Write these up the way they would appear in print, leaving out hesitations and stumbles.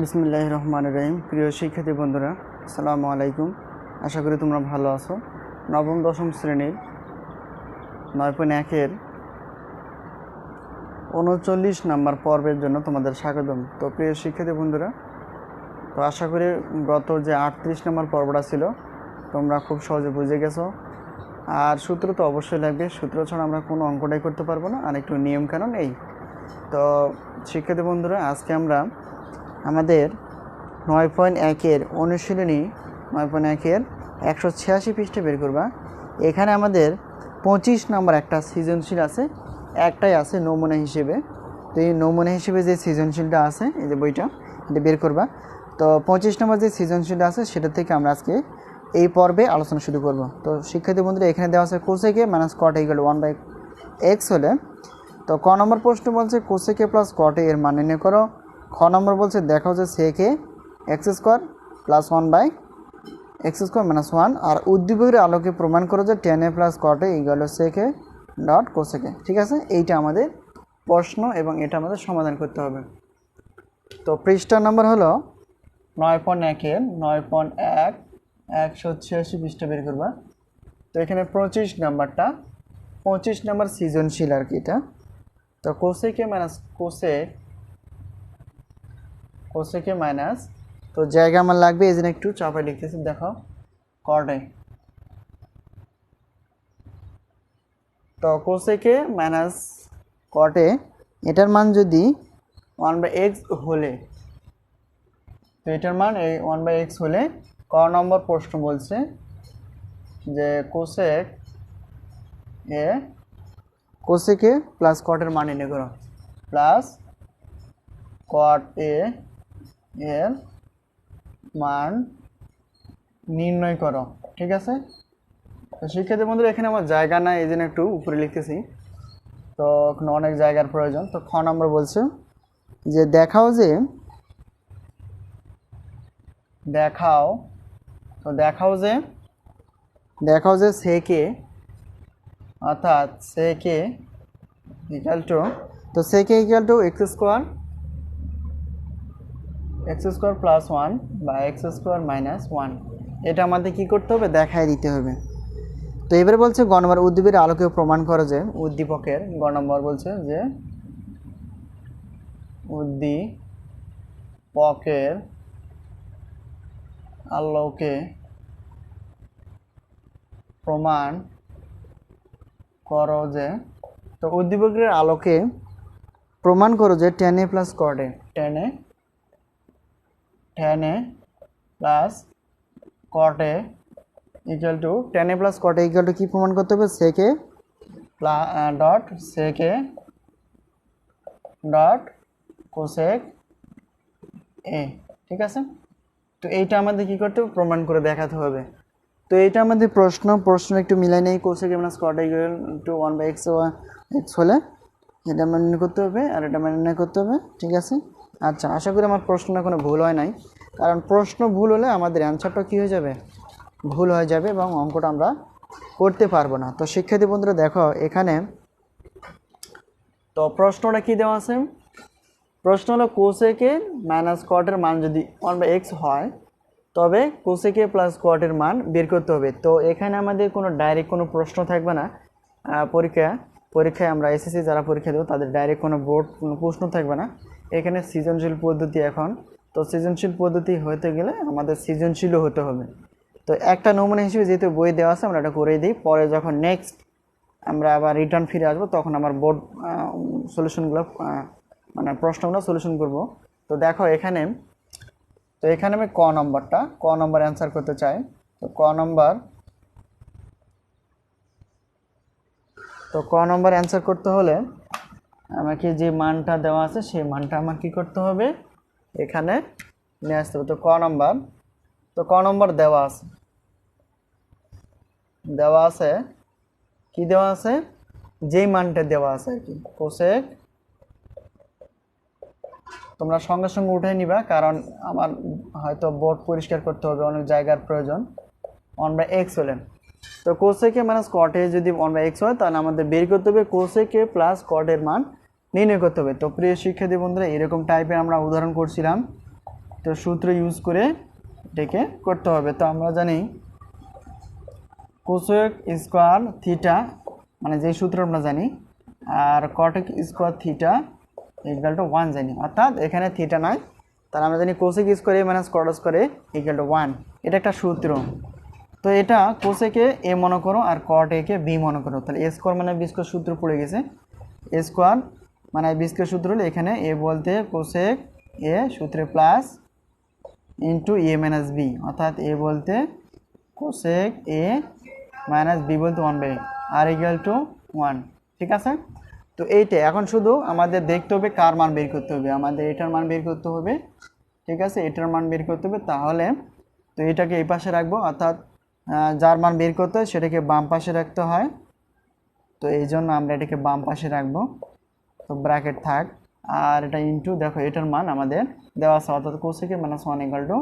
বিসমিল্লাহির রহমানির রহিম। প্রিয় শিক্ষার্থী বন্ধুরা, আসসালামু আলাইকুম। আশা করি তোমরা ভালো আছো। নবম দশম শ্রেণীর 9.1-এর 39 নাম্বার পর্বের জন্য তোমাদের স্বাগতম। তো প্রিয় শিক্ষার্থী বন্ধুরা, তো আশা করি গত যে 38 নাম্বার পর্বটা ছিল তোমরা খুব সহজে বুঝে গেছো। আর সূত্র তো অবশ্যই লাগবে, সূত্র ছাড়া আমরা কোনো অঙ্কটাই করতে পারবো না। আর একটু নিয়মকানুন এই। তো শিক্ষার্থী বন্ধুরা, আজকে আমরা আমাদের 9.1-এর অনুশীলনী 9.1-এর 186 পৃষ্ঠা বের করবা। এখানে আমাদের 25 নম্বর একটা সৃজনশীল আছে, একটাই আছে নমুনা হিসেবে। তো এই নমুনা হিসেবে যে সৃজনশীলটা আছে, এই যে বইটা, এটা বের করবা। তো 25 নম্বর যে সৃজনশীলটা আছে সেটা থেকে আমরা আজকে এই পর্বে আলোচনা শুরু করব। তো শিক্ষার্থী বন্ধুরা, এখানে দেওয়া আছে কোসেকে মাইনাস কট ইকুয়াল 1/x হলে, তো ক নম্বর প্রশ্ন বলছে কোসেকে প্লাস কটে এর মান নির্ণয় করো। খ নম্বর বলছে দেখাও যে সেকে এক্স স্কোয়ার প্লাস 1/x² - 1 আর উদ্দীপকের আলোকে প্রমাণ করো যে tan a প্লাস কটে ইকুয়াল সেকে ডট কোসেকে। ঠিক আছে, এইটা আমাদের প্রশ্ন এবং এটা আমাদের সমাধান করতে হবে। তো পৃষ্ঠা নম্বর হলো 9.1-এর 9.1 186 পৃষ্ঠা বের করবা। তো এখানে 25 নাম্বার সৃজনশীল আর কি এটা। তো কোসেকে মাইনাস, তো জায়গা আমার লাগবে, এই জন্য একটু চাপায় লিখতেছি। দেখো কটে, তো কোসেকে মাইনাস কটে এটার মান যদি 1/x হলে, তো এটার মান এই 1/x হলে ক নম্বর প্রশ্ন বলছে যে কোসেকে প্লাস কটের মান নির্ণয় করো, প্লাস কট এর মান নির্ণয় করো। ঠিক আছে, তো শিক্ষার্থী বন্ধুরা, এখানে আমার জায়গা নাই, এই জন্য একটু উপরে লিখতেছি। তো অনেক জায়গার প্রয়োজন। তো খ নম্বর বলছে যে দেখাও যে সেকে, অর্থাৎ সেকে ইকুয়াল টু, তো সেকে ইকুয়াল টু x² প্লাস 1 বা x² মাইনাস 1, এটা আমাদের কি করতে হবে, দেখায় দিতে হবে। তো এবারে বলছে গ নম্বর উদ্দীপকের আলোকে প্রমাণ করো যে উদ্দীপকের, গ নম্বর বলছে যে উদ্দীপকের আলোকে প্রমাণ করো যে, তো উদ্দীপকের আলোকে প্রমাণ করো যে tan a প্লাস কটে, tan a প্লাস কটে equal to, tan a plus কটে ইকুয়াল টু কী প্রমাণ করতে হবে, সেকে ডট কোসেক এ। ঠিক আছে, তো এইটা আমাদের কি করতে হবে, প্রমাণ করে দেখাতে হবে। তো এইটা আমাদের প্রশ্ন একটু মিলাই নেই। Cosec minus caught equal to 1/x হলে এটা আমরা নির্ণয় করতে হবে, আর এটা আমরা নির্ণয় করতে হবে। ঠিক আছে, আচ্ছা, আশা করি আমার প্রশ্নটা কোনো ভুল হয় নাই, কারণ প্রশ্ন ভুল হলে আমাদের অ্যান্সারটা কী হয়ে যাবে, ভুল হয়ে যাবে এবং অঙ্কটা আমরা করতে পারবো না। তো শিক্ষার্থী বন্ধুরা দেখো এখানে, তো প্রশ্নটা কী দেওয়া আছে, প্রশ্ন হলো কোসেকে মাইনাস কটের মান যদি 1/x হয় তবে কোসেকে প্লাস কটের মান বের করতে হবে। তো এখানে আমাদের কোনো ডাইরেক্ট কোনো প্রশ্ন থাকবে না। পরীক্ষায় আমরা এসএসসি যারা পরীক্ষা দেবো তাদের ডাইরেক্ট কোনো বোর্ড কোনো প্রশ্ন থাকবে না। এখানে সৃজনশীল পদ্ধতি এখন, তো সৃজনশীল পদ্ধতি হতে গেলে আমাদের সৃজনশীলও হতে হবে। তো একটা নমুনা হিসেবে যেহেতু বই দেওয়া আছে আমরা এটা করেই দিই, পরে যখন নেক্সট আমরা আবার রিটার্ন ফিরে আসবো তখন আমার বোর্ড সলিউশনগুলো মানে প্রশ্নগুলো সলিউশন করব। তো দেখো এখানে, তো এখানে আমি ক নম্বর অ্যান্সার করতে চাই। তো ক নম্বর অ্যান্সার করতে হলে আমাকে যে মানটা দেওয়া আছে সেই মানটা আমার কী করতে হবে, এখানে নিয়ে আসতে হবে। তো ক নম্বর দেওয়া আছে কি দেওয়া আছে, যেই মানটা দেওয়া আছে আর কি, কোসেক, তোমরা সঙ্গে সঙ্গে উঠে নিবা কারণ আমার হয়তো বোর্ড পরিষ্কার করতে হবে, অনেক জায়গার প্রয়োজন। 1/x হলেন, তো কোসেকে মাইনাস কটে যদি 1/x হয় তাহলে আমাদের বের করতে হবে কোসেকে প্লাস কটের মান নির্ণয় করতে হবে। তো প্রিয় শিক্ষার্থী বন্ধুরা, এরকম টাইপের আমরা উদাহরণ করছিলাম তো সূত্র ইউজ করে এটাকে করতে হবে। তো আমরা জানি কোসেক স্কোয়ার থিটা মানে যেই সূত্র আমরা জানি, আর কটেক স্কোয়ার থিটা ইকুয়াল টু 1 জানি, অর্থাৎ এখানে থিটা নাই, তাহলে আমরা জানি কোসেক স্কোয়ার এ মাইনাস কট স্কোয়ার এ ইকুয়াল টু 1। এটা একটা সূত্র। তো এটা কোসেকে এ মনে করো আর কট এ কে বি মনে করো, তাহলে এ স্কোয়ার মানে বি স্কোয়ার সূত্র পড়ে গেছে। এ স্কোয়ার মানে বি স্কোয়ার সূত্র হলে এখানে এ বলতে কোসেক এ সূত্রে প্লাস ইন্টু এ মাইনাস বি, অর্থাৎ এ বলতে কোসেক এ মাইনাস বি বলতে 1/, আর ইকুয়াল টু 1। ঠিক আছে, তো এইটা এখন শুধু আমাদের দেখতে হবে কার মান বের করতে হবে, আমাদের এটার মান বের করতে হবে। ঠিক আছে, এটার মান বের করতে হবে। তাহলে তো এটাকে এই পাশে রাখবো, অর্থাৎ যার মান বের করতে হয় সেটাকে বাম পাশে রাখতে হয়। তো এই জন্য আমরা এটাকে বাম পাশে রাখবো, তো ব্র্যাকেট থাক, আর এটা ইন্টু দেখো এটার মান আমাদের দেওয়া আছে, অর্থাৎ কোসেকের মাইনাস 1 ইকুয়াল টু,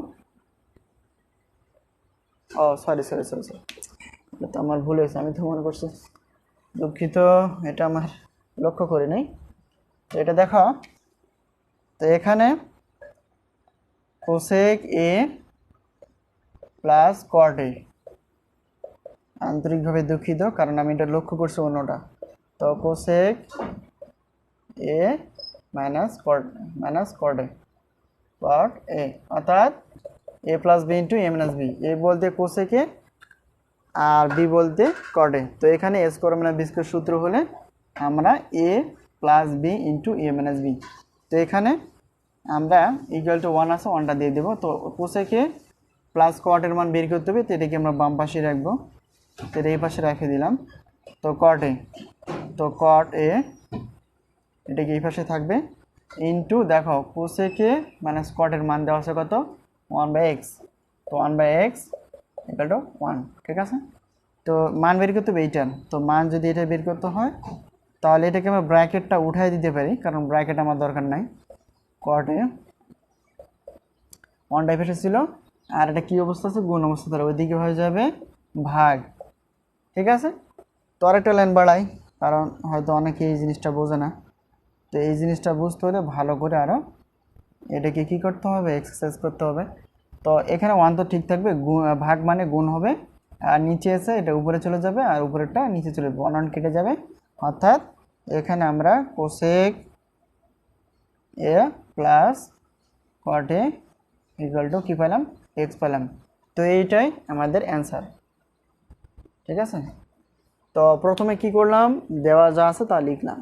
ও সরি সরি সরি সরি, এটা তো আমার ভুল হয়েছে, আমি তো মনে করছি, দুঃখিত, এটা আমার লক্ষ্য করি নাই। তো এটা দেখো, তো এখানে কোসেক এ প্লাস কট এ, আন্তরিকভাবে দুঃখিত কারণ আমি এটা লক্ষ্য করছি অন্যটা। তো কোসেক এ মাইনাস কট এ, অর্থাৎ এ প্লাস বি ইন্টু এ মাইনাস বি, এ বলতে কোসেক এ আর বি বলতে কট এ। তো এখানে এ স্কোয়ার মানে বি স্কোয়ার সূত্র হলে আমরা এ প্লাস বি ইন্টু এ মাইনাস বি, তো এখানে আমরা ইকুয়াল টু 1 আছে, 1টা দিয়ে দেবো। তো কোসেকে প্লাস কটের মান বের করতে হবে, তো এটাকে আমরা বাম পাশে রাখবো, তো এটা এই পাশে রেখে দিলাম। তো কট এ এটাকে এই পাশে থাকবে ইন্টু দেখো কোসেকে মাইনাস কটের মান দেওয়া আছে কত, 1/x, তো 1/x ইকুয়াল টু 1। ঠিক আছে, তো মান বের করতে হবে এইটার, তো মান যদি এটা বের করতে হয় তাহলে এটাকে আমরা ব্র্যাকেটটা উঠাই দিতে পারি, কারণ ব্র্যাকেট আমার দরকার নাই। কটে 1টা এসে ছিল, আর এটা কী অবস্থা আছে, গুণ অবস্থা, তাহলে ওইদিকে হয়ে যাবে ভাগ। ঠিক আছে, তো আরেকটা লাইন বাড়াই, কারণ হয়তো অনেকে এই জিনিসটা বোঝে না। তো এই জিনিসটা বুঝতে হলে ভালো করে আরও এটাকে কী করতে হবে, এক্সারসাইজ করতে হবে। তো এখানে 1 তো ঠিক থাকবে, ভাগ মানে গুণ হবে, আর নিচে এসে এটা উপরে চলে যাবে, আর উপরেরটা নিচে চলে যাবে, 1 কেটে যাবে, অর্থাৎ এখানে আমরা cosec A plus cot A equal to কী পেলাম, এক্স পেলাম। তো এইটাই আমাদের অ্যান্সার। ঠিক আছে, তো প্রথমে কি করলাম, দেওয়া যা আছে তা লিখলাম।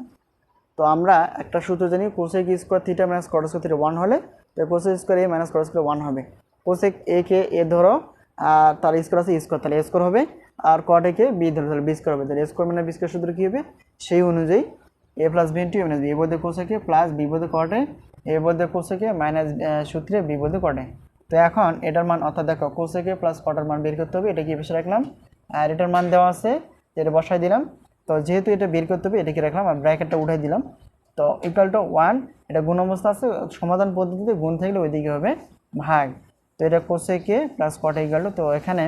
তো আমরা একটা সূত্র জানি, cosec square theta minus cot square theta 1 হলে তো কোসেক স্কোয়ার এ মাইনাস কট স্কোয়ার 1 হবে। কোসেক এ কে এ ধরো, আর তার স্কোয়ার আছে স্কোয়ার, তাহলে স্কোয়ার হবে, আর কট এ কে বি ধরো, তাহলে বি স্কোয়ার হবে, তাহলে স্কোয়ার মানে বি স্কোয়ার সূত্র কী হবে, সেই অনুযায়ী এ প্লাস বি ইন্টু এ মাইনাস বি, এ বলতে কোসেকে প্লাস বি বলতে কট এ বলতে কোসেকে মাইনাস সূত্রে বি বলতে কট এ। তো এখন এটার মান, অর্থাৎ দেখো কোসেকে প্লাস কটার মান বের করতে হবে, এটা কি বেশি রাখলাম, আর এটার মান দেওয়া আছে, এটা বসাই দিলাম। তো যেহেতু এটা বের করতে হবে এটাকে রাখলাম, আর ব্র্যাকেটটা উঠাই দিলাম। তো ইকুয়াল টু 1, এটা গুণ অবস্থা আছে, সমাধান পদ্ধতিতে গুণ থাকলে ওইদিকে হবে ভাগ। তো এটা cosec plus cot equal to, তো এখানে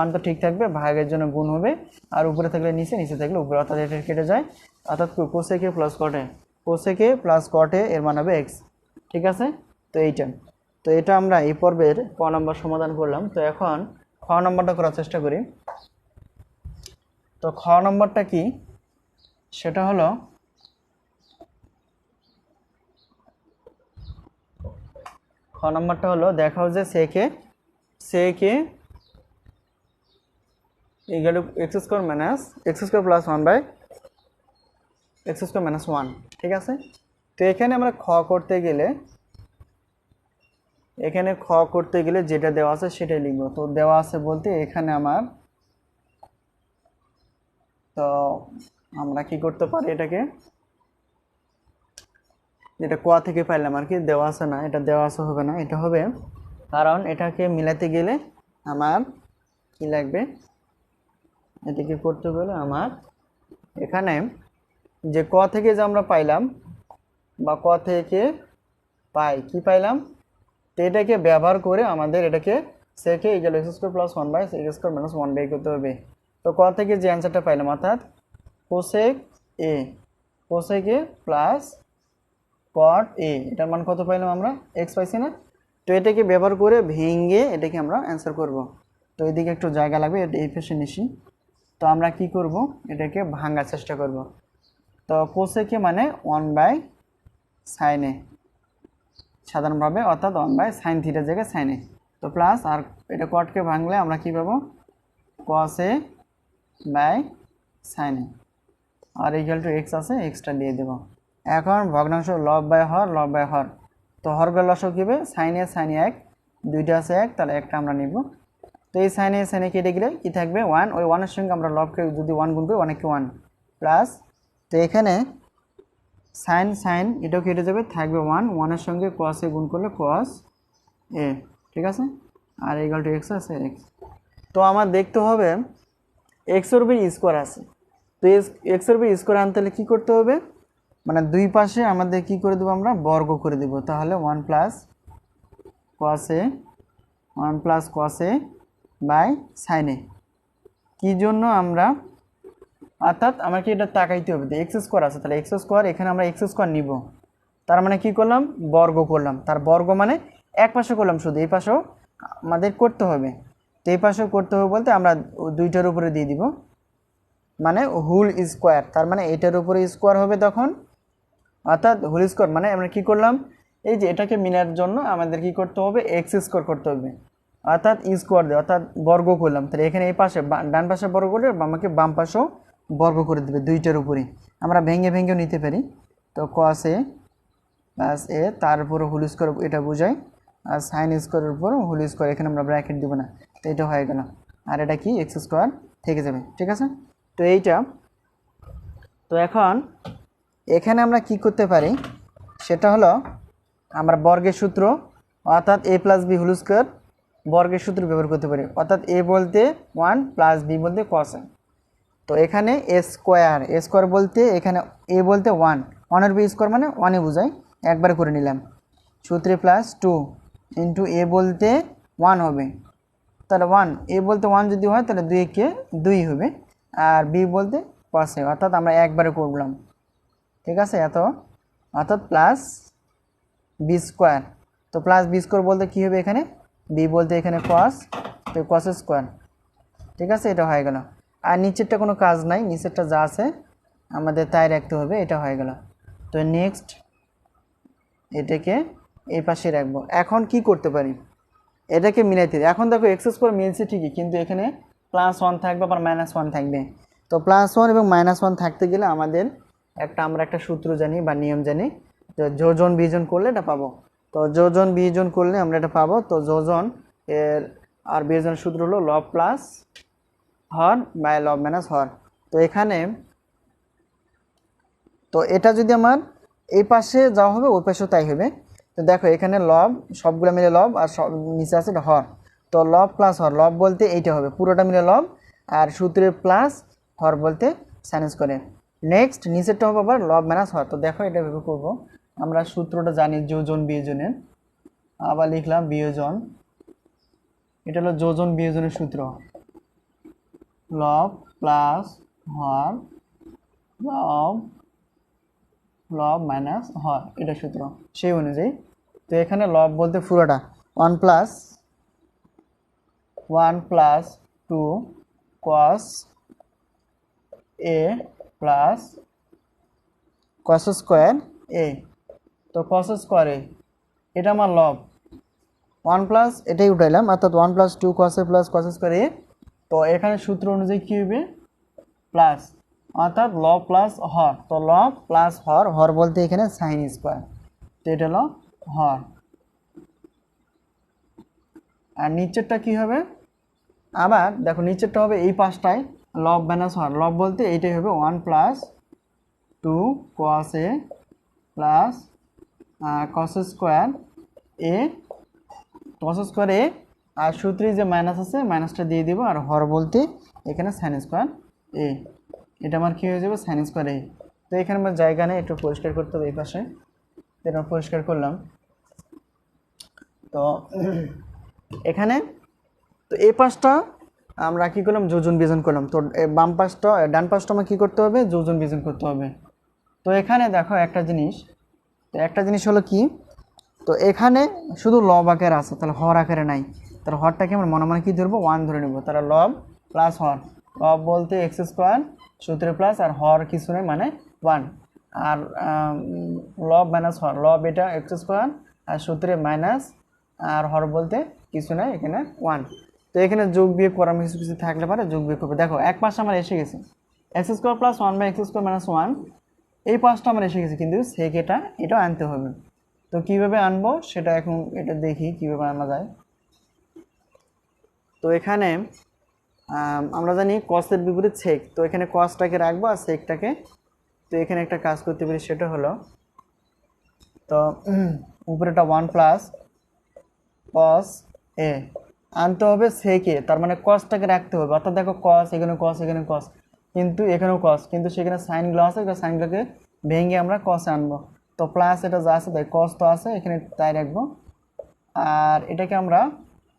1 তো ঠিক থাকবে, ভাগের জন্য গুণ হবে, আর উপরে থাকলে নিচে, নিচে থাকলে উপরে, অর্থাৎ এটা কেটে যায়, অর্থাৎ কোসেকে প্লাস কটে এর মান হবে এক্স। ঠিক আছে, তো এইটা, তো এটা আমরা এই পর্বের ক নম্বর সমাধান করলাম। তো এখন খ নম্বরটা করার চেষ্টা করি। তো খ নম্বরটা কি, সেটা হলো খ নম্বরটা হলো, দেখাও যে সেকে equal to x square plus 1/x² - 1। ঠিক আছে, তো এখানে আমরা খ করতে গেলে যেটা দেওয়া আছে সেটাই লিখবো। তো দেওয়া আছে বলতে এখানে আমার, তো আমরা কি করতে পারি, এটাকে যেটা ক থেকে পাইলাম আর কি, দেওয়া আছে না, এটা দেওয়া আছে হবে না, এটা হবে, কারণ এটাকে মিলাতে গেলে আমার কি লাগবে, এটাকে করতে গেলে আমার এখানে যে ক থেকে যে আমরা পাইলাম, বা ক থেকে কি পাইলাম, তো এটাকে ব্যবহার করে আমাদের এটাকে সেকে ইকুয়াল x² প্লাস 1/x² - 1 বের করতে হবে। তো ক থেকে যে অ্যান্সারটা পাইলাম, অর্থাৎ কোসেক এ প্লাস কট এ, এটার মান কত পাইলাম আমরা, এক্স পাইছি না, তো তো এটাকে ব্যবহার করে ভেঙে এটাকে আমরা অ্যান্সার করব। তো এদিকে একটু জায়গা লাগবে, এটা এই পাশে নিশি। তো আমরা কি করব, এটাকে ভাঙার চেষ্টা করব। তো কোসেকে মানে 1/sin A সাধারণভাবে, অর্থাৎ 1/sin থিটা জায়গায় sin A। তো প্লাস আর এটা কটকে ভাঙলে আমরা কি পাবো, cos A/sin A আর ইকুয়াল টু এক্স আছে, এক্সটা দিয়ে দেব। এখন ভগ্নাংশ লব বাই হর, তো হরগুলো লসক কী হবে, sin A sin 1 দুইটা আছে 1, তাহলে একটা আমরা নিব। তো এই sin A কেটে গেলে কী থাকবে 1, ওই 1-এর সঙ্গে আমরা লবকে যদি 1 গুণ করি, অনেককে 1 প্লাস, তো এখানে sin এটাও কেটে যাবে, থাকবে 1-এর সঙ্গে cos A গুণ করলে cos A, ঠিক আছে, আর ইকুয়াল টু এক্স আছে এক্স। তো আমার দেখতে হবে এক্সের উপর স্কোয়ার আছে, তো এক্সের উপর স্কোয়ার আনতে হলে কী করতে হবে, মানে দুই পাশে আমাদের কি করে দেবো, আমরা বর্গ করে দেব। তাহলে 1 plus cos A by sin A। কী জন্য আমরা, অর্থাৎ আমাকে এটা তাকাইতে হবে, এক্স স্কোয়ার আছে, তাহলে এক্স স্কোয়ার, এখানে আমরা এক্স স্কোয়ার নিব, তার মানে কি করলাম, বর্গ করলাম। তার বর্গ মানে এক পাশে করলাম, শুধু এই পাশেও আমাদের করতে হবে। তো এই পাশেও করতে হবে বলতে আমরা দুইটার উপরে দিয়ে দিব, মানে হোল স্কোয়ার, তার মানে এটার উপরে স্কোয়ার হবে তখন, অর্থাৎ হোল স্কোয়ার মানে আমরা কি করলাম, এই যে এটাকে মিলার জন্য আমাদের কি করতে হবে, এক্স স্কোয়ার করতে হবে, অর্থাৎ স্কোয়ার দিয়ে, অর্থাৎ বর্গ করলাম। তাহলে এখানে এই পাশে ডান পাশে বর্গ করে আমাকে বাম পাশেও বর্গ করে দেবে, দুইটার উপরে আমরা ভেঙে ভেঙেও নিতে পারি। তো cos A প্লাস A, তার উপরে হোল স্কোয়ার এটা বোঝায়, আর সাইন স্কোয়ারের উপর হোল স্কোয়ার, এখানে আমরা ব্র্যাকেট দেবো না, তো এটা হয়ে গেল, আর এটা কি এক্স স্কোয়ার থেকে যাবে, ঠিক আছে। তো এইটা, তো এখন এখানে আমরা কি করতে পারি, সেটা হলো আমরা বর্গের সূত্র, অর্থাৎ A plus B whole square বর্গের সূত্র ব্যবহার করতে পারি, অর্থাৎ A বলতে 1 প্লাস বি বলতে cos A। তো এখানে এ স্কোয়ার বলতে এখানে A বলতে 1-এর বি স্কোয়ার মানে 1-এ বোঝায়, একবারে করে নিলাম, সূত্রে প্লাস 2 ইন্টু A বলতে 1 হবে, তাহলে 1, A বলতে 1 যদি হয় তাহলে 2 2 হবে, আর বি বলতে cos A, অর্থাৎ আমরা একবারে করলাম, ঠিক আছে, অর্থাৎ প্লাস বি স্কোয়ার। তো প্লাস বি স্কোয়ার বলতে কী হবে, এখানে বি বলতে এখানে cos, তো cos স্কোয়ার, ঠিক আছে, এটা হয়ে গেল। আর নিচেরটা কোনো কাজ নাই, নিচেরটা যা আছে আমাদের তাই রাখতে হবে, এটা হয়ে গেল। তো নেক্সট এটাকে এই পাশে রাখবো। এখন কি করতে পারি, এটাকে মিলাইতে, এখন দেখো এক্স স্কোয়ার মিলছে ঠিকই, কিন্তু এখানে +1 থাকবে আবার -1 থাকবে। তো +1 এবং -1 থাকতে গেলে আমাদের আমরা একটা সূত্র জানি বা নিয়ম জানি, যে যোজন বিয়োজন করলে এটা পাবো। তো যোজন বিয়োজন করলে আমরা এটা পাবো। তো যোজন এর আর বিয়োজনের সূত্র হলো লব প্লাস হর বাই লব মাইনাস হর। তো এখানে, তো এটা যদি আমার এই পাশে যাওয়া হবে, ওই পাশেও তাই হবে। তো দেখো এখানে লব, সবগুলো মিলে লব, আর সব নিচে আছে হর। তো লব প্লাস হর, লব বলতে এইটা হবে পুরোটা মিলে লব, আর সূত্রের প্লাস হর বলতে সাইন স্কয়ারের। নেক্সট নিচেরটা হবে আবার লব মাইনাস হর। তো দেখো এটা ভেবে করবো, আমরা সূত্রটা জানি যোজন বিয়োজনের, আবার লিখলাম বিয়োজন, এটা হলো যোজন বিয়োজনের সূত্র, লব প্লাস হর লব মাইনাস হর, এটা সূত্র সেই অনুযায়ী। তো এখানে লব বলতে পুরোটা 1 plus 2 cos A plus cos square A। তো cos স্কোয়ার A এটা আমার লব, 1 প্লাস এটাই উঠাইলাম, অর্থাৎ 1 plus 2 cos A plus cos square A। তো এখানে সূত্র অনুযায়ী কী হবে, প্লাস, অর্থাৎ লব প্লাস হর। তো লব প্লাস হর, হর বলতে এখানে সাইন স্কোয়ার, তো এটা হলো হর। আর নিচেরটা কি হবে, আবার দেখো নিচেরটা হবে এই পাশটায় লব মাইনাস হর, লব বলতে এইটাই হবে 1 plus 2 cos A plus cos square A, cos square A, আর সূত্রে যে মাইনাস আছে মাইনাসটা দিয়ে দিব, আর হর বলতে এখানে সাইন স্কোয়ার A, এটা আমার কী হয়ে যাবে সাইন স্কোয়ার A। তো এখানে আমার জায়গা নেই, একটু পরিষ্কার করতে হবে এই পাশে, এটা পরিষ্কার করলাম। তো এখানে, তো এই পাশটা আমরা কী করলাম, যোজন বিয়োজন করলাম। তো বাম পাশটা, ডান পাশটা আমার কী করতে হবে, যোজন বিয়োজন করতে হবে। তো এখানে দেখো একটা জিনিস, তো একটা জিনিস হলো কি, তো এখানে শুধু লব আকারে আছে, তাহলে হর আকারে নাই। তাহলে হরটাকে আমরা মনে মনে কী ধরবো, 1 ধরে নেব। তাহলে লব প্লাস হর, লব বলতে এক্স স্কোয়ার সূত্রে প্লাস, আর হর কিছু নেই মানে 1। আর লব মাইনাস হর, লব এটা এক্স স্কোয়ার আর সূত্রে মাইনাস, আর হর বলতে কিছু নাই এখানে 1। তো এখানে যোগ বিয়োগ করার কিছু কিছু থাকলে পারে যোগ বিয়োগ করবে। দেখো এক পাশে আমার এসে গেছে x square plus 1 by x square minus 1, এই পাশটা আমার এসে গেছে, কিন্তু সেক এটাও আনতে হবে। তো কীভাবে আনবো সেটা এখন এটা দেখি কীভাবে আনা যায়। তো এখানে আমরা জানি কসের বিপরীত সেক, তো এখানে কসটাকে রাখবো আর সেকটাকে। তো এখানে একটা কাজ করতে পারি, সেটা হলো তো উপরেটা 1 প্লাস কস এ আনতে হবে সেকে, তার মানে কসটাকে রাখতে হবে। অর্থাৎ দেখো কস, এখানে কস, এখানে কস, কিন্তু এখানেও কস, কিন্তু সেখানে সাইনগুলো আছে, সাইনগুলোকে ভেঙে আমরা কসে আনবো। তো প্লাস এটা যা আছে তাই কস তো আছে এখানে তাই রাখবো। আর এটাকে আমরা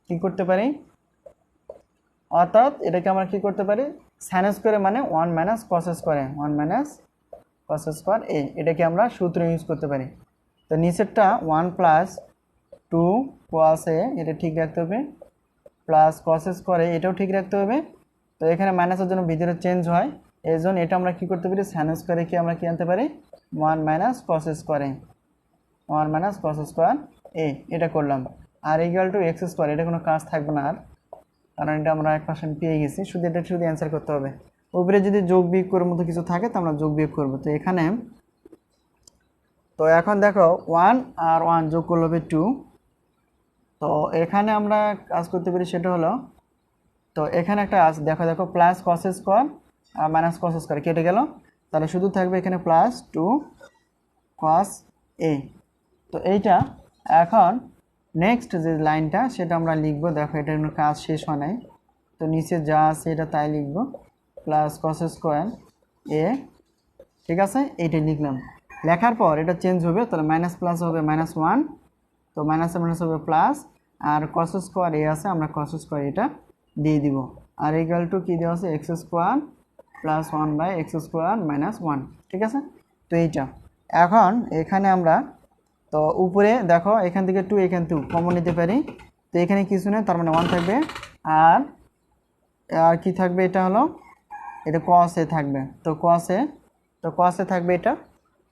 কি করতে পারি, অর্থাৎ এটাকে আমরা কি করতে পারি, সাইন স্কোয়ারে মানে 1 মাইনাস কস স্কোয়ারে, 1 মাইনাস কস স্কোয়ার এ, এটাকে আমরা সূত্র ইউজ করতে পারি। তো নিচেরটা 1 প্লাস 2 কস এ, এটা ঠিক রাখতে হবে, প্লাস কস স্কোয়ারে এটাও ঠিক রাখতে হবে। তো এখানে মাইনাসের জন্য ভিতরে চেঞ্জ হয়, এই জন্য এটা আমরা কি করতে পারি, সাইন স্কোয়ারে কি আমরা কি আনতে পারি, 1 মাইনাস কস স্কোয়ারে, 1 মাইনাস কস স্কোয়ার এ, এটা করলাম। আর ইকুয়াল টু এক্স স্কোয়ার, এটা কোনো কাজ থাকবে না আর, কারণ এটা আমরা 1% পেয়ে গেছি। শুধু এটা শুধু অ্যান্সার করতে হবে। উপরে যদি যোগ বিয়োগ করার মতো কিছু থাকে তো আমরা যোগ বিয়োগ করবো। তো এখানে তো এখন দেখো 1 আর 1 যোগ করলে হবে 2। তো এখানে আমরা কাজ করতে পারি, সেটা হলো তো এখানে একটা আছে, দেখো দেখো প্লাস কস স্কোয়ার আর মাইনাস কস স্কোয়ার কেটে গেল, তাহলে শুধু থাকবে এখানে প্লাস 2 কস এ। তো এইটা এখন নেক্সট যে লাইনটা সেটা আমরা লিখবো। দেখো এটার কোনো কাজ শেষ হয় নাই, তো নিচে যা আছে এটা তাই লিখবো, প্লাস কস স্কোয়ার এ, ঠিক আছে, এইটাই লিখলাম। লেখার পর এটা চেঞ্জ হবে, তাহলে মাইনাস প্লাস হবে -1, তো মাইনাসে মাইনাস হবে প্লাস, আর কস স্কোয়ার এ আছে, আমরা কস স্কোয়ার এটা দিয়ে দিব। আর ইকুয়াল টু কী দেওয়া আছে, x square plus 1 by x square minus 1, ঠিক আছে। তো এইটা এখন এখানে আমরা তো উপরে দেখো এখান থেকে 2 এখান থেকে কমন নিতে পারি, তো এখানে কিছু নেই, তার মানে 1 থাকবে। আর আর কি থাকবে, এটা হলো এটা কস এ থাকবে, তো কস এ থাকবে এটা।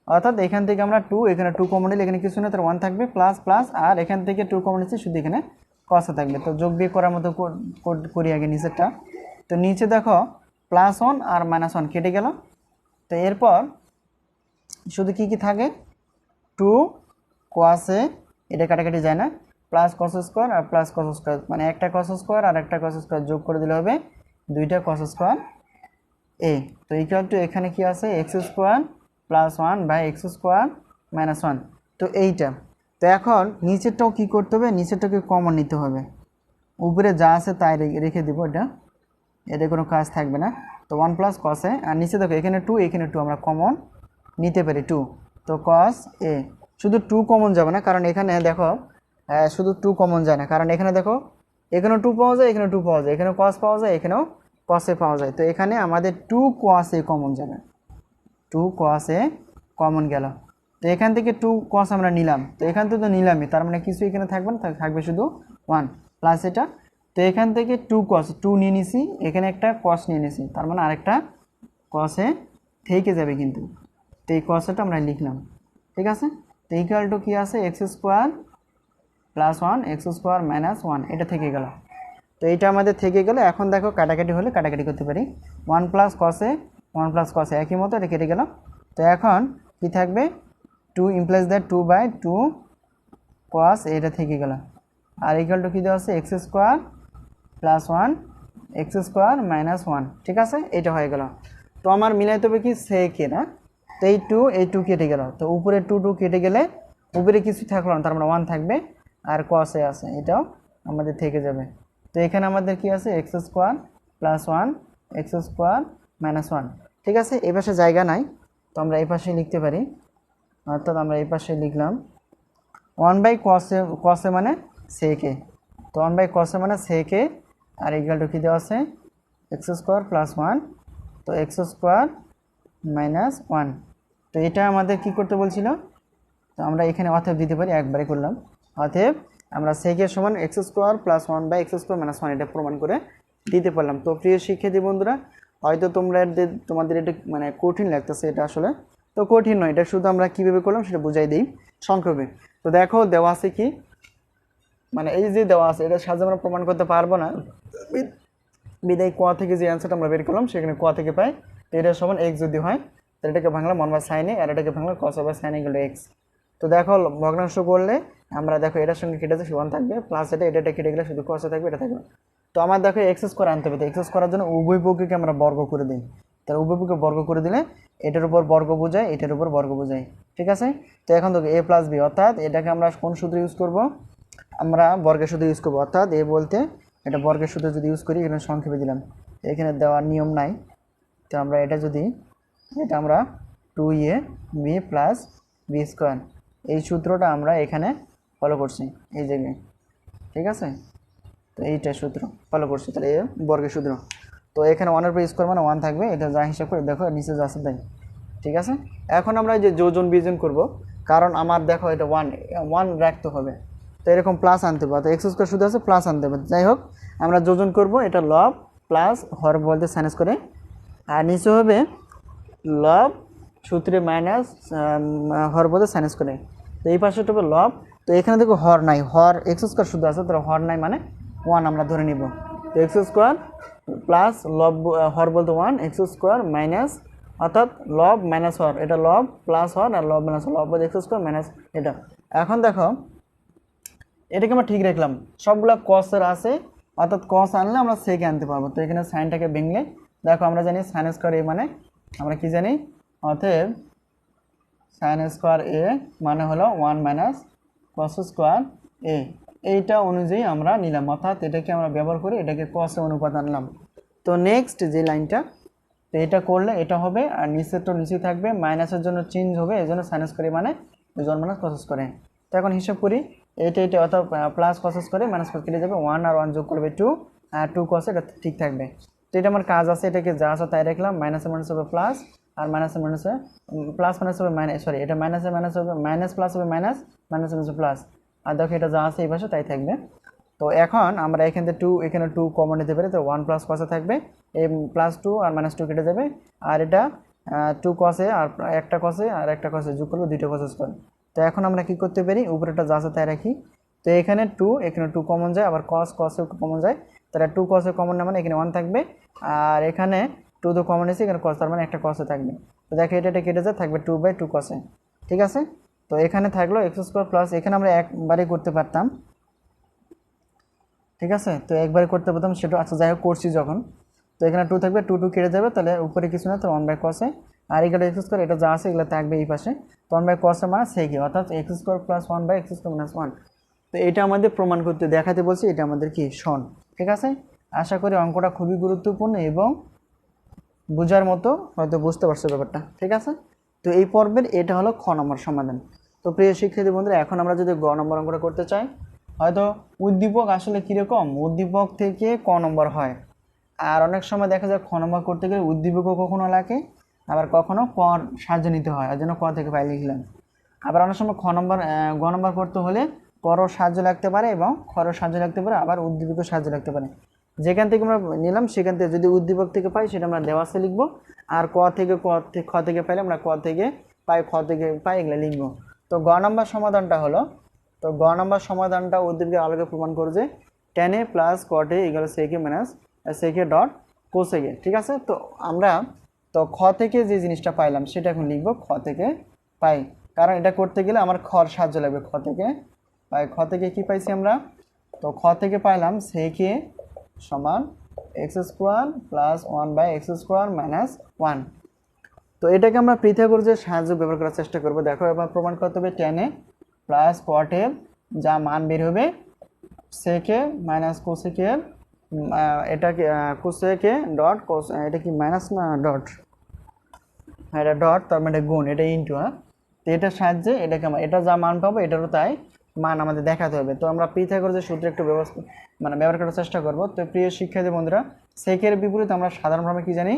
অর্থাৎ এখান থেকে আমরা 2, এখানে 2 কমন নিলে এখানে কিছু নেই, তার 1 থাকবে প্লাস প্লাস, আর এখান থেকে 2 কমন নিচ্ছে, শুধু এখানে কস এ থাকবে। তো যোগ বিয়োগ করার মতো করি আগে নিচেরটা। তো নিচে দেখো +1 আর -1 কেটে গেল। তো এরপর শুধু কি কি থাকে, 2 cos এ, এটা কাটাকাটি যায় না, প্লাস কস স্কোয়ার আর প্লাস কস স্কোয়ার, মানে একটা কস স্কোয়ার আর একটা কস স্কোয়ার যোগ করে দিলে হবে 2টা কস স্কোয়ার এ। তো ইকুয়াল টু এখানে কি আছে, x square plus 1 by x square minus 1। তো এইটা, তো এখন নিচেরটাও কি করতে হবে, নিচেরটাকে কমন নিতে হবে, উপরে যা আছে তাই রেখে দেবো, এটা কোনো কাজ থাকবে না। তো 1 প্লাস কস এ, আর নিচে দেখো এখানে 2, এখানে 2 আমরা কমন নিতে পারি 2, তো কস এ। শুধু 2 কমন যাবে না, কারণ এখানে দেখো শুধু 2 কমন যায় না, কারণ এখানে দেখো এখানেও 2 পাওয়া যায়, এখানেও 2 পাওয়া যায়, এখানেও কস পাওয়া যায়, এখানেও কস এ পাওয়া যায়। তো এখানে আমাদের 2 কস এ কমন যাবে, 2 কস এ কমন গেল। তো এখান থেকে 2 কস আমরা নিলাম, তো এখান থেকে তো নিলামই, তার মানে কিছু এখানে থাকবে না, থাকবে শুধু 1 প্লাস এটা। তো এখান থেকে 2 কস 2 নিয়ে নিছি, এখানে একটা কস নিয়ে নিছি, তার মানে আরেকটা কসে থেকে যাবে কিন্তু। তো এই কসটা আমরা লিখলাম, ঠিক আছে। তো ইকুয়াল টু কী আছে, x square plus 1 x square minus 1, এটা থেকে গেল। তো এইটা আমাদের থেকে গেল। এখন দেখো কাটাকাটি হলে কাটাকাটি করতে পারি, 1 প্লাস কসে 1 প্লাস কসে একই মতো, এটা কেটে গেল। তো এখন কি থাকবে, 2 ইমপ্লাইজ দ্যাট 2 বাই 2 কস, এটা থেকে গেল। আর ইকুয়াল টু কী দেওয়া আছে, x square plus 1 x square minus 1, ঠিক আছে, এটা হয়ে গেল। তো আমার মিলাইতে হবে কি, সেকে না, তো এই 2 কেটে গেল, তো উপরে 2 কেটে গেলে উপরে কিছু থাকলো না, তার মানে 1 থাকবে, আর কসে আছে এটাও আমাদের থেকে যাবে। তো এখানে আমাদের কি আছে, x square plus 1 x square minus 1, ঠিক আছে। এই পাশে জায়গা নাই, তো আমরা এই পাশে লিখতে পারি, অর্থাৎ আমরা এই পাশে লিখলাম 1 বাই কসে মানে সেকে, তো 1 বাই কসে মানে সেকে, আর ইকুয়াল টু কী দেওয়া আছে, এক্স স্কোয়ার প্লাস 1, তো এক্স স্কোয়ার মাইনাস 1। তো এটা আমাদের কি করতে বলছিল, তো আমরা এখানে অতএব দিতে পারি, একবারে করলাম। অতএব আমরা সেক এর সমান এক্স স্কোয়ার প্লাস 1/x² - 1 এটা প্রমাণ করে দিতে পারলাম। তো প্রিয় শিক্ষার্থী বন্ধুরা, হয়তো তোমাদের এটা মানে কঠিন লাগতেছে, এটা আসলে তো কঠিন নয়, এটা শুধু আমরা কীভাবে করলাম সেটা বুঝাই দিই সংক্ষেপে। তো দেখো দেওয়া আছে কি, মানে এই যে দেওয়া আছে এটার সাহায্যে আমরা প্রমাণ করতে পারবো না, বিদায় ক থেকে যে অ্যান্সারটা আমরা বের করলাম সেখানে ক থেকে পাই। তো এটা সমান এক্স যদি হয় তাহলে এটাকে ভাঙলাম 1/sin a, আর এটাকে ভাঙলাম cos/sin a = এক্স। তো দেখো ভগ্নাংশ করলে আমরা দেখো এটার সঙ্গে কেটে যাচ্ছে 1 থাকবে, প্লাস এটা কেটে গেলে শুধু cos থাকবে, এটা থাকবে। তো আমার দেখো এক্স স্কোয়ার আনতে হবে, তো এক্স স্কোয়ারের জন্য উভয় পক্ষকে আমরা বর্গ করে দিই। তাহলে উভয় পক্ষকে বর্গ করে দিলে এটার উপর বর্গ বোঝায়, এটার উপর বর্গ বোঝায়, ঠিক আছে। তো এখন দেখো a + b, অর্থাৎ এটাকে আমরা কোন সূত্র ইউজ করব, আমরা বর্গের সূত্র ইউজ করব। অর্থাৎ এ বলতে এটা বর্গের সূত্র যদি ইউজ করি, এখানে সংক্ষেপে দিলাম, এখানে দেওয়ার নিয়ম নাই। তো আমরা এটা আমরা 2ab + b², এই সূত্রটা আমরা এখানে ফলো করছি এই জায়গায়, ঠিক আছে। তো এইটা সূত্র ফলো করছি, তাহলে এ বর্গের সূত্র। তো এখানে 1 এর উপর স্কোয়ার মানে 1 থাকবে, এটা যা হিসাব করে দেখো নিচে যা আছে তাই, ঠিক আছে। এখন আমরা যে যোজন বিয়োজন করব, কারণ আমার দেখো এটা 1 রাখতে হবে, তো এরকম প্লাস আনতে হবে, তো এক্স স্কোয়ার শুধু আছে প্লাস আনতে হবে। যাই হোক আমরা যোজন করব, এটা লব প্লাস হর বলতে সাইনাস করে, আর নিচে হবে লব সূত্রে মাইনাস হর বলতে সাইনাস করে। তো এই পাশেটা হবে লব, তো এখানে দেখো হর নাই, হর এক্স স্কোয়ার শুধু আছে, তো হর নাই মানে 1 আমরা ধরে নিব। তো এক্স স্কোয়ার প্লাস লব হর বলতে 1 এক্স স্কোয়ার মাইনাস, অর্থাৎ লব মাইনাস হর, এটা লব প্লাস হর আর লব মাইনাস হর, লব বলতে এক্স স্কোয়ার মাইনাস এটা। এখন দেখো এটাকে আমরা ঠিক রাখলাম, সবগুলো কসের আছে, অর্থাৎ কস আনলে আমরা সেকে আনতে পারবো। তো এখানে সাইনটাকে ভেঙলে দেখো আমরা জানি সাইন স্কোয়ার এ মানে আমরা কি জানি, অতএব সাইন স্কোয়ার এ মানে হলো 1 - cos স্কোয়ার এ, এইটা অনুযায়ী আমরা নিলাম, অর্থাৎ এটাকে আমরা ব্যবহার করে এটাকে কসে অনুপাত আনলাম। তো নেক্সট যে লাইনটা, তো এটা করলে এটা হবে, আর নিচেরটা নিচেই থাকবে, মাইনাসের জন্য চেঞ্জ হবে, এই জন্য সাইন স্কোয়ার মানে 1 - cos স্কোয়ার এ। তো এখন হিসাব করি, এটা অর্থাৎ plus cos square minus cos কেটে যাবে, 1 আর 1 যোগ করবে 2, আর 2 cos এটা ঠিক থাকবে। তো এটা আমার কাজ আছে, এটাকে যা আছে তাই রাখলাম, মাইনাসে মাইনাস হবে প্লাস, আর মাইনাসে মাইনাসে প্লাস মাইনাস হবে মাইনাস, সরি এটা মাইনাসে মাইনাস হবে মাইনাস, প্লাস হবে মাইনাস, মাইনাসে মাইনাস প্লাস, আর দেখো এটা যা আছে এই পাশে তাই থাকবে। তো এখন আমরা এখান থেকে 2 এখানে 2 কমন নিতে পারি, তো 1 + cos থাকবে, এই +2 আর -2 কেটে যাবে, আর এটা 2 cos আর একটা cos আর একটা cos যোগ করলে 2টা cos স্কয়ার। তো এখন আমরা কি করতে পারি, উপরেটা যা আছে তাই রাখি, তো এখানে 2 এখানে 2 কমন যায়, আবার cos কমন যায়, তাহলে 2 cos কমন না মানে এখানে 1 থাকবে, আর এখানে 2 তো কমন এসে এখানে cos, তার মানে একটা cos থাকবে। তো দেখো এটা কেটে যায়, থাকবে 2/2 cos, ঠিক আছে। তো এখানে থাকলো x² প্লাস, এখানে আমরা একবারে করতে পারতাম, ঠিক আছে, তো একবারে করতে পারতাম সেটা, আচ্ছা যাই হোক করছি যখন, তো এখানে 2 থাকবে, 2 কেটে যাবে, তাহলে উপরে কিছু না, তো 1/cos, আর এগুলো x² এটা যা আছে এগুলো থাকবে এই পাশে, তো 1/cos মানে সেকি, অর্থাৎ x² + 1/x² - 1। তো এটা আমাদের প্রমাণ করতে দেখাতে বলছি, এটা আমাদের কি শোন, ঠিক আছে। আশা করি অঙ্কটা খুবই গুরুত্বপূর্ণ এবং বোঝার মতো, হয়তো বুঝতে পারছো ব্যাপারটা, ঠিক আছে। তো এই পর্বের এটা হলো খ নম্বর সমাধান। তো প্রিয় শিক্ষার্থী বন্ধুরা, এখন আমরা যদি গ নম্বর অঙ্কটা করতে চাই, হয়তো উদ্দীপক আসলে কীরকম, উদ্দীপক থেকে ক নম্বর হয়, আর অনেক সময় দেখা যায় খ নম্বর করতে গেলে উদ্দীপকও কখনো লাগে, আবার কখনো ক সাহায্য নিতে হয়, আর জন্য ক থেকে পাই লিখলাম। আবার অনেক সময় গ নম্বর করতে হলে করও সাহায্য লাগতে পারে এবং খরও সাহায্য লাগতে পারে, আবার উদ্দীপকও সাহায্য লাগতে পারে। যেখান থেকে আমরা নিলাম সেখান থেকে যদি উদ্দীপক থেকে পাই সেটা আমরা দেওয়া আছে লিখবো, আর খ থেকে পাইলে আমরা খ থেকে পাই, খ থেকে পাই এগুলো লিখবো। তো গ নম্বর সমাধানটা হলো, তো গ নম্বর সমাধানটা উদ্দীপকের আলোকে প্রমাণ করে যে tan a + cot a = sec a - sec a dot cosec a, ঠিক আছে। তো আমরা তো খ থেকে যে জিনিসটা পাইলাম সেটা এখন লিখবো, খ থেকে পাই, কারণ এটা করতে গেলে আমার খর সাহায্য লাগবে, খ থেকে পাই। খ থেকে কি পাইছি আমরা, তো খ থেকে পাইলাম sec a সমান x² + 1/x² - 1। তো এটাকে আমরা পিথাগোরাসের সাহায্য ব্যবহার করার চেষ্টা করব। দেখো এবার প্রমাণ করতে হবে tan a + cot a, যা মান বের হবে sec a - cosec a, এটাকে cosec a ডট cos, এটা কি মাইনাস না ডট, এটা ডট, তার মানে গুণ, এটা ইনটু, তো এটার সাহায্যে এটাকে এটা যা মান পাবো এটারও তাই মান আমাদের দেখাতে হবে। তো আমরা পিথাগোরাসের সূত্র একটু ব্যবহার করার চেষ্টা করব। তো প্রিয় শিক্ষার্থী বন্ধুরা, সেকের বিপরীত আমরা সাধারণ ফর্মে কি জানি,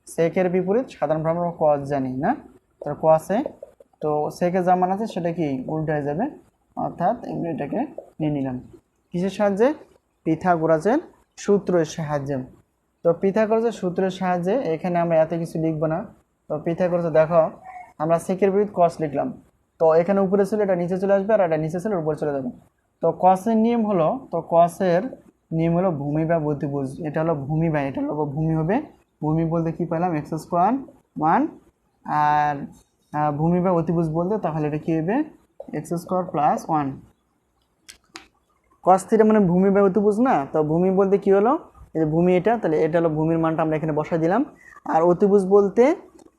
সেকের বিপরীত সাধারণ ফর্মে cos জানি না, তো cos, তো সেকের যা মান আছে সেটা কি উল্টো হয়ে যাবে, অর্থাৎ আমরা এটাকে নিয়ে নিলাম কিসের সাহায্যে পিথাগোরাসের সূত্রের সাহায্যে তো পিথাগোরাসের সূত্রের সাহায্যে এখানে আমরা এত কিছু লিখব না তো পিথাগোরাস দেখো আমরা সেকের বিপরীত cos লিখলাম তো এখানে উপরে ছিল এটা নিচে চলে আসবে আর এটা নিচে ছিল উপরে চলে যাবে তো cos-এর নিয়ম হলো তো cos-এর নিয়ম হলো ভূমি বা অতিভুজ এটা হলো ভূমি বা এটা হলো ভূমি হবে ভূমি বলতে কি পেলাম x স্কয়ার 1 আর ভূমি বা অতিভুজ বলতে তাহলে এটা কি হবে x square plus 1 cos theta মানে ভূমি বা অতিভুজ না তো ভূমি বলতে কি হলো এই যে ভূমি এটা তাহলে এটা হলো ভূমির মানটা আমরা এখানে বসাই দিলাম আর অতিভুজ বলতে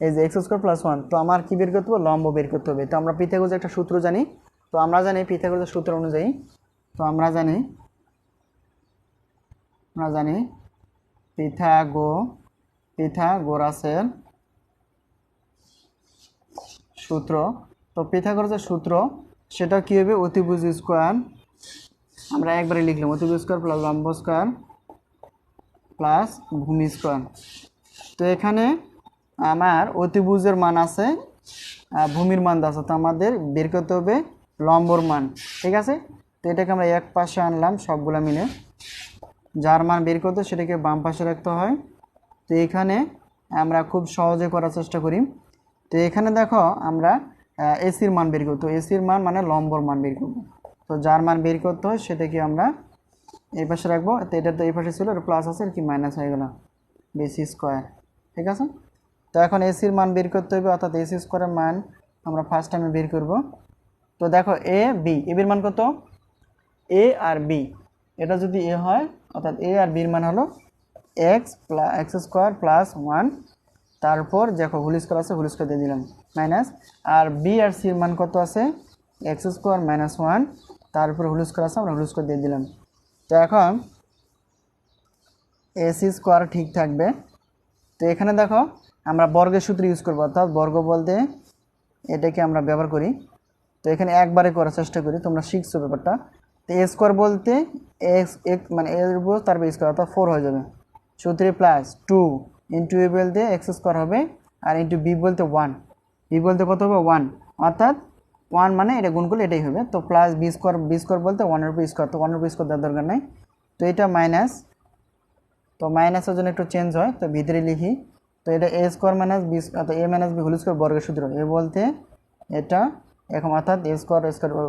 এই যে x স্কয়ার প্লাস 1 তো আমার কি বের করতে হবে লম্ব বের করতে হবে তো আমরা পিথাগোরাসের একটা সূত্র জানি তো আমরা জানি পিথাগোরাসের সূত্র অনুযায়ী তো আমরা জানি পিথাগোরাসের সূত্র তো পিথাগোরাসের সূত্র সেটা কি হবে অতিভুজ স্কয়ার আমরা একবারে লিখলাম অতিভুজ স্কয়ার প্লাস লম্ব স্কয়ার প্লাস ভূমি স্কয়ার তো এখানে আমার অতিভুজের মান আছে ভূমির মান আছে তো আমাদের বের করতে হবে লম্বর মান ঠিক আছে তো এটাকে আমরা এক পাশে আনলাম সবগুলো মিলে যার মান বের করতে সেটাকে বাম পাশে রাখতে হয় তো এখানে আমরা খুব সহজে করার চেষ্টা করি তো এখানে দেখো আমরা এসির মান বের করতে এসির মান মানে লম্বর মান বের করব তো যার মান বের করতে হয় সেটাকে আমরা এই পাশে রাখবো তো এটা তো এই পাশে ছিল আর প্লাস আছে আর কি মাইনাস হয়ে গেল বেসি স্কয়ার ঠিক আছে তো এখন এসির মান বের করতে হবে অর্থাৎ এসি স্কয়ারের মান আমরা ফার্স্ট টাইমে বের করব তো দেখো এ বি এর মান কত এ আর বি এটা যদি এ হয় অর্থাৎ এ আর বির মান হলো x স্কয়ার প্লাস 1 তারপর দেখো হোল স্কয়ার আছে হোল স্কয়ার দিয়ে দিলাম মাইনাস আর বি আর সির মান কত আছে x স্কয়ার মাইনাস 1 তারপর হোল স্কয়ার আছে আমরা হোল স্কয়ার দিয়ে দিলাম তো এখন এসি স্কয়ার ঠিক থাকবে তো এখানে দেখো আমরা বর্গের সূত্র ইউজ করব অর্থাৎ বর্গ বলতে এটাকে আমরা ব্যবহার করি তো এখানে একবারে করার চেষ্টা করি তোমরা শিখছো ব্যাপারটা তো এ স্কয়ার বলতে x মানে এর উপর তারপর স্কয়ার অর্থাৎ 4 হয়ে যাবে সূত্রে প্লাস 2 ইনটু এ বলতে x স্কয়ার হবে আর ইনটু বি বলতে 1 বি বলতে কত হবে 1 অর্থাৎ 1 মানে এটা গুণ করলে এটাই হবে তো প্লাস বি স্কয়ার বলতে 1 এর উপর স্কয়ার তো 1 এর উপর স্কয়ার দেওয়ার দরকার নাই তো এটা মাইনাস তো মাইনাসের জন্য একটু চেঞ্জ হয় তো ভিতরে লিখি তো এটা এ স্কয়ার মাইনাস বি তো এ মাইনাস বি হোল স্কয়ার বর্গের সূত্র এ বলতে এটা এখন অর্থাৎ এ স্কয়ার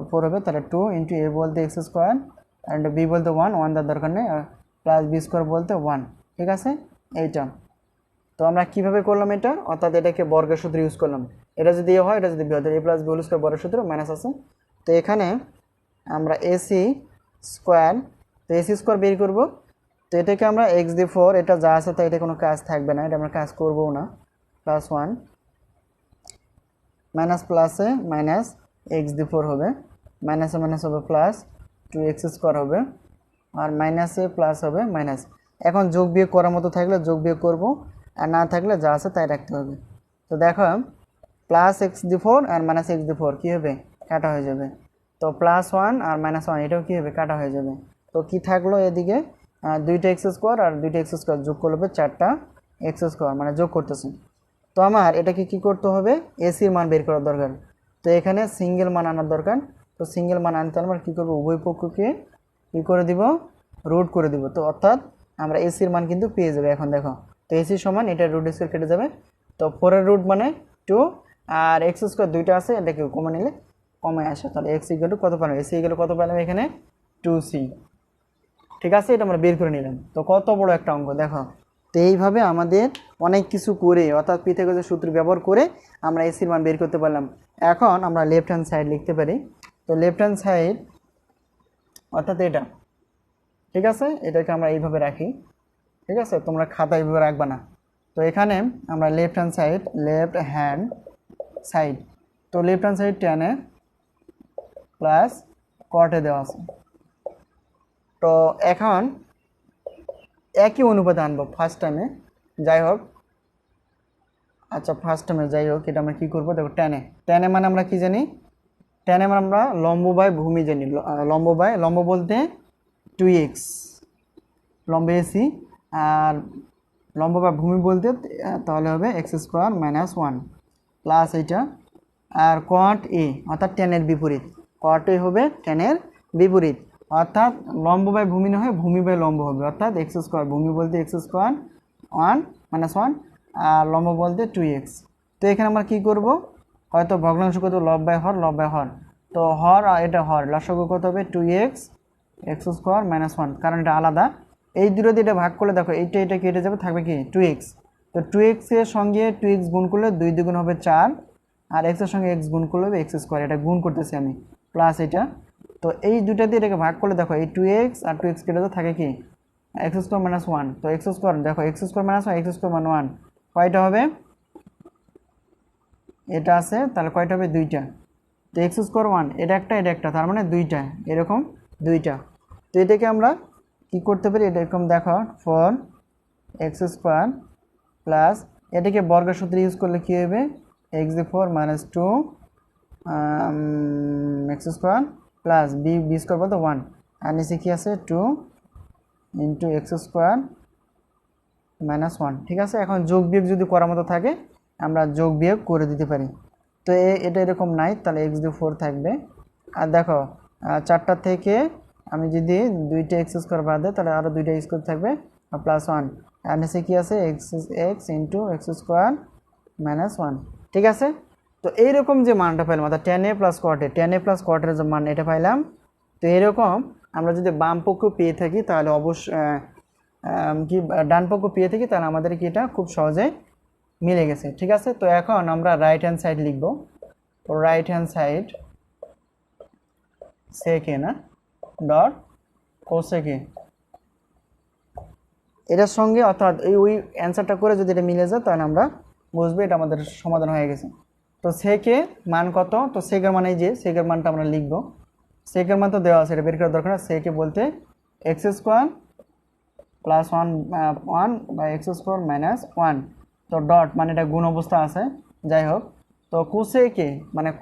4 হবে তাহলে 2 ইনটু এ বলতে x স্কয়ার এন্ড বি বলতে 1 দেওয়ার দরকার নেই প্লাস বি স্কয়ার বলতে 1 ঠিক আছে এইটা তো আমরা কিভাবে করলাম এটা অর্থাৎ এটাকে বর্গের সূত্র ইউজ করলাম এটা যদি এ হয় এটা যদি বি হয় তাহলে a plus B whole square বর্গের সূত্র মাইনাস আছে তো এখানে আমরা এসি স্কয়ার তো এসি স্কয়ার বের করব তো এটাকে আমরা x দিয়ে 4 এটা যা আছে তাই এটা কোনো কাজ থাকবে না এটা আমরা কাজ করবো না প্লাস 1 মাইনাস প্লাসে মাইনাস x দিয়ে 4 হবে মাইনাসে মাইনাস হবে প্লাস 2x স্কয়ার হবে আর মাইনাসে প্লাস হবে মাইনাস এখন যোগ বিয়োগ করার মতো থাকলে যোগ বিয়োগ করব আর না থাকলে যা আছে তাই রাখতে হবে তো দেখো প্লাস x দিয়ে 4 আর মাইনাস x দিয়ে 4 কি হবে কাটা হয়ে যাবে তো প্লাস 1 আর মাইনাস 1 এটাও কি হবে কাটা হয়ে যাবে তো কি থাকলো এদিকে দুইটা x স্কয়ার আর দুইটা x স্কয়ার যোগ করলে চারটা x স্কয়ার মানে যোগ করতেছি তো আমার এটাকে কি করতে হবে এসির মান বের করার দরকার তো এখানে সিঙ্গেল মান আনার দরকার তো সিঙ্গেল মান আনতে আমরা কি করব উভয় পক্ষকে কি করে দিব রুট করে দিব তো অর্থাৎ আমরা এসির মান কিন্তু পেয়ে যাবে এখন দেখো তো এসি সমান এটা রুট স্কয়ার কেটে যাবে তো 4 এর রুট মানে 2 আর x স্কয়ার দুইটা আছে এটাকে কমন নিলে কমে আসে তাহলে x কত পেলাম এসি কত পেলাম এখানে 2c ঠিক আছে এটা আমরা বের করে নিলাম তো কত বড় একটা অঙ্ক দেখো তো এইভাবে আমাদের অনেক কিছু করে অর্থাৎ পিথাগোরাসের সূত্র ব্যবহার করে আমরা এসির মান বের করতে পারলাম এখন আমরা লেফট হ্যান্ড সাইড লিখতে পারি তো লেফট হ্যান্ড সাইড অর্থাৎ এটা ঠিক আছে এটাকে আমরা এইভাবে রাখি ঠিক আছে তোমরা খাতা এইভাবে রাখবা না তো এখানে আমরা লেফট হ্যান্ড সাইড তো লেফট হ্যান্ড সাইড 10 প্লাস কটে দেওয়া আছে তো এখন একই অনুপাতে আনবো ফার্স্ট টাইমে যাই হোক আচ্ছা ফার্স্ট টাইমে যাই হোক এটা আমরা কী করবো দেখো টেনে মানে আমরা কি জানি টেনে মানে আমরা লম্ব বাই ভূমি জানি লম্ব বলতে 2x লম্ব এসি আর লম্ব বা ভূমি বলতে তাহলে হবে x স্কয়ার মাইনাস 1 প্লাস এটা আর কট এ অর্থাৎ টেনের বিপরীত কট এ হবে ট্যানের বিপরীত, অর্থাৎ লম্ব বাই ভূমি না হয় ভূমি বাই লম্ব হবে, অর্থাৎ এক্স স্কোয়ার, ভূমি বলতে এক্স স্কোয়ার 1 - 1 আর লম্ব বলতে 2x। তো এখানে আমরা কী করব, হয়তো ভগ্নাংশ কত লব বাই হর, লব বাই হর, তো হর আর এটা হর, লসাগু কত হবে 2x এক্স স্কোয়ার - 1, কারণ এটা আলাদা। এই দুটো দিয়ে এটা ভাগ করলে দেখো এইটা এটা কেটে যাবে, থাকবে কি 2x। তো 2x এর সঙ্গে 2x গুণ করলে 2 দ্বিগুণ হবে 4, আর x এর সঙ্গে x গুণ করলে হবে এক্স স্কোয়ার, এটা গুণ করতেছি আমি, প্লাস এটা। তো এই দুটা দিয়ে এটাকে ভাগ করলে দেখো এই 2x আর 2x কেটে যাবে, থাকে কি এক্স স্কোয়ার - 1। তো এক্স স্কোয়ার দেখো এক্স স্কোয়ার - 1 এক্স স্কোয়ার - 1 কয়টা হবে, এটা আছে তাহলে কয়টা হবে, দুইটা। তো এক্স স্কোয়ার 1 এটা একটা, তার মানে দুইটা, এরকম দুইটা। তো এটাকে আমরা কি করতে পারি, এটা এরকম দেখো 4x স্কোয়ার প্লাস এটাকে বর্গের সূত্র ইউজ করলে কী হবে, x4 - 2 x square plus B square বলতে 1, আর নিচে কী আছে 2 ইন্টু এক্স স্কোয়ার -1। ঠিক আছে, এখন যোগ বিয়োগ যদি করার মতো থাকে আমরা যোগ বিয়োগ করে দিতে পারি। তো এটা এরকম নাই, তাহলে x4 থাকবে। আর দেখো 4টা থেকে আমি যদি 2টা এক্স স্কোয়ার বাদ দেয় তাহলে আরও 2টা স্কোয়ার থাকবে আর +1, আর নিচে কী আছে এক্স ইন্টু এক্স স্কোয়ার -1। ঠিক আছে, তো এইরকম যে মানটা পাইলাম, অর্থাৎ tan a + cot a, tan a + cot a এর যে মান এটা পাইলাম। তো এরকম আমরা যদি বাম পক্ষ পেয়ে থাকি তাহলে অবশ্যই কি ডান পক্ষ পেয়ে থাকি তাহলে আমাদের কি এটা খুব সহজে মিলে গেছে। ঠিক আছে, তো এখন আমরা রাইট হ্যান্ড সাইড লিখব। তো right hand side sec a না ডট cosec a, এটার সঙ্গে অর্থাৎ ওই অ্যান্সারটা করে যদি এটা মিলে যায় তাহলে আমরা বুঝবো এটা আমাদের সমাধান হয়ে গেছে। তো sec a মান কত, তো sec এর মানে এই যে sec এর মানটা আমরা লিখব, sec এর মান তো দেওয়া আছে, এটা বের করার দরকার না। sec a বলতে x square plus 1 by x square -1, তো ডট মানে এটা গুণ অবস্থা আছে, যাই হোক। তো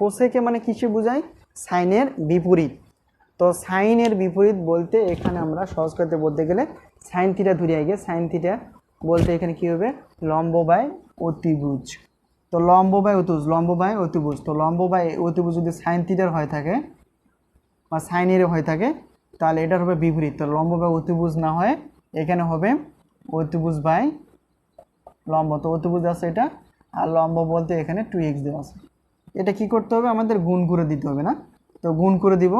কোসেকে মানে কিসে বোঝায়, সাইনের বিপরীত। তো সাইনের বিপরীত বলতে এখানে আমরা সহজ করতে বলতে গেলে সাইন থিটা ধরে গিয়ে, সাইন থিটা বলতে এখানে কী হবে, লম্ব বাই অতিভুজ। তো লম্ব বাই অতিভুজ, তো লম্ব বাই অতিভুজ যদি সাইন থিটার হয়ে থাকে বা সাইনের হয়ে থাকে তাহলে এটার হবে বিপরীত। তো লম্ব বাই অতিভুজ না হয় এখানে হবে অতিভুজ বাই লম্ব। তো অতিভুজ আছে এটা, আর লম্ব বলতে এখানে 2x দেওয়া আছে। এটা কি করতে হবে, আমাদের গুণ করে দিতে হবে না, তো গুণ করে দিব,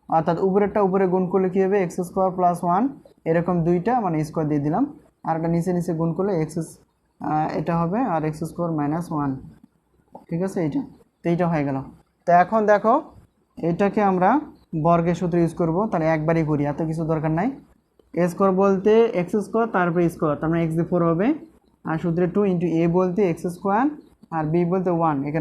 অর্থাৎ উপরেরটা উপরে গুণ করলে কী হবে x স্কোয়ার প্লাস 1, এরকম দুইটা মানে স্কোয়ার দিয়ে দিলাম, আর এটা নিচে নিচে গুণ করলে এটা হবে আর এক্স স্কোয়ার -1। ঠিক আছে, এইটা তো এইটা হয়ে গেল। তো এখন দেখো এটাকে আমরা বর্গের সূত্র ইউজ করব, তাহলে একবারই করি, এত কিছু দরকার নাই। এ স্কোয়ার বলতে এক্স স্কোয়ার তারপরে স্কোয়ার, তার মানে x4 হবে, আর সূত্রে 2 × a বলতে এক্স স্কোয়ার আর b বলতে 1, এখানে